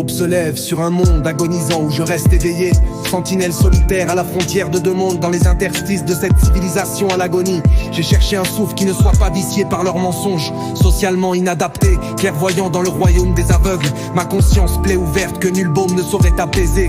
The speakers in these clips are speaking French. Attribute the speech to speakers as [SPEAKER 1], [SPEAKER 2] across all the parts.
[SPEAKER 1] l'aube se lève sur un monde agonisant où je reste éveillé. Sentinelle solitaire à la frontière de deux mondes, dans les interstices de cette civilisation à l'agonie. J'ai cherché un souffle qui ne soit pas vicié par leurs mensonges, socialement inadapté, clairvoyant dans le royaume des aveugles. Ma conscience plaie ouverte que nul baume ne saurait apaiser.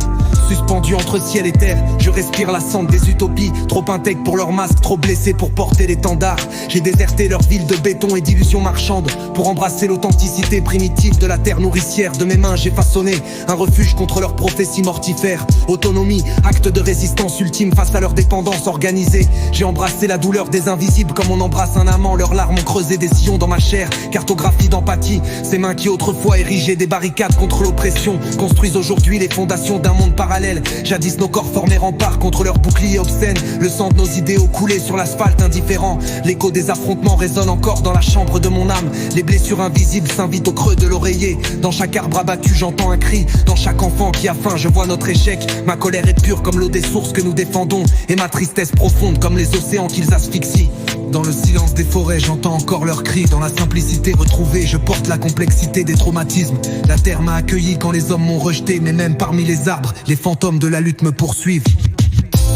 [SPEAKER 1] Suspendu entre ciel et terre, je respire la cendre des utopies. Trop intègre pour leur masque, trop blessé pour porter l'étendard. J'ai déserté leur ville de béton et d'illusions marchandes pour embrasser l'authenticité primitive de la terre nourricière. De mes mains j'ai façonné un refuge contre leurs prophéties mortifères. Autonomie, acte de résistance ultime face à leur dépendance organisée. J'ai embrassé la douleur des invisibles comme on embrasse un amant. Leurs larmes ont creusé des sillons dans ma chair, cartographie d'empathie. Ces mains qui autrefois érigeaient des barricades contre l'oppression construisent aujourd'hui les fondations d'un monde parallèle. Jadis nos corps formaient rempart contre leurs boucliers obscènes. Le sang de nos idéaux coulait sur l'asphalte indifférent. L'écho des affrontements résonne encore dans la chambre de mon âme. Les blessures invisibles s'invitent au creux de l'oreiller. Dans chaque arbre abattu j'entends un cri. Dans chaque enfant qui a faim je vois notre échec. Ma colère est pure comme l'eau des sources que nous défendons, et ma tristesse profonde comme les océans qu'ils asphyxient. Dans le silence des forêts j'entends encore leurs cris. Dans la simplicité retrouvée je porte la complexité des traumatismes. La terre m'a accueilli quand les hommes m'ont rejeté, mais même parmi les arbres les fantômes de la lutte me poursuivent.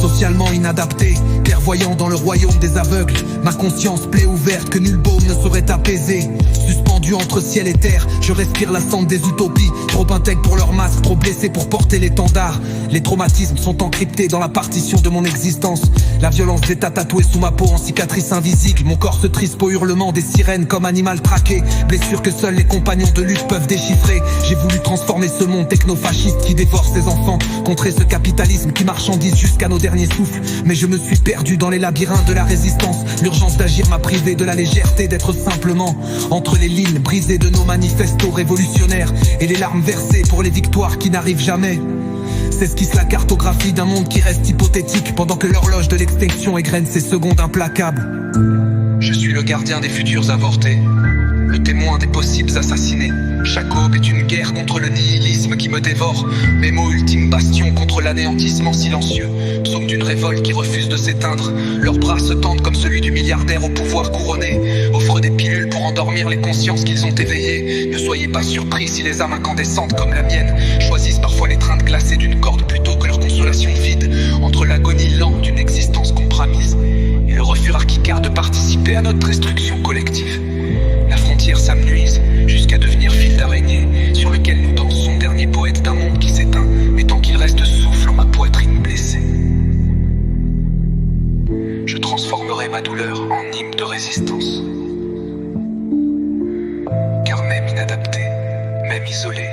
[SPEAKER 1] Socialement inadapté, clairvoyant dans le royaume des aveugles. Ma conscience plaie ouverte que nul baume ne saurait apaiser. Suspendu entre ciel et terre, je respire la cendre des utopies. Trop intègre pour leur masque, trop blessé pour porter l'étendard. Les traumatismes sont encryptés dans la partition de mon existence. La violence d'état tatouée sous ma peau en cicatrice invisible. Mon corps se crispe au hurlement des sirènes comme animal traqué. Blessures que seuls les compagnons de lutte peuvent déchiffrer. J'ai voulu transformer ce monde technofasciste qui dévore ses enfants, contrer ce capitalisme qui marchandise jusqu'à nos derniers souffles. Mais je me suis perdu dans les labyrinthes de la résistance. L'urgence d'agir m'a privé de la légèreté d'être simplement entre les lignes brisées de nos manifestos révolutionnaires et les larmes versées pour les victoires qui n'arrivent jamais. S'esquisse la cartographie d'un monde qui reste hypothétique pendant que l'horloge de l'extinction égrène ses secondes implacables. Je suis le gardien des futurs avortés, le témoin des possibles assassinés. Chaque aube est une guerre contre le nihilisme qui me dévore. Mes mots ultimes bastions contre l'anéantissement silencieux. Psaume d'une révolte qui refuse de s'éteindre. Leurs bras se tendent comme celui du milliardaire au pouvoir couronné. Offrent des pilules pour endormir les consciences qu'ils ont éveillées. Ne soyez pas surpris si les âmes incandescentes comme la mienne choisissent parfois l'étreinte glacée d'une corde plutôt que leur consolation vide. Entre l'agonie lente d'une existence compromise et le refus archicard de participer à notre destruction collective. La frontière s'amenuise jusqu'à devenir fil d'araignée sur lequel nous dansons, dernier poète d'un monde qui s'éteint, mais tant qu'il reste souffle en ma poitrine blessée. Je transformerai ma douleur en hymne de résistance. Car même inadapté, même isolé,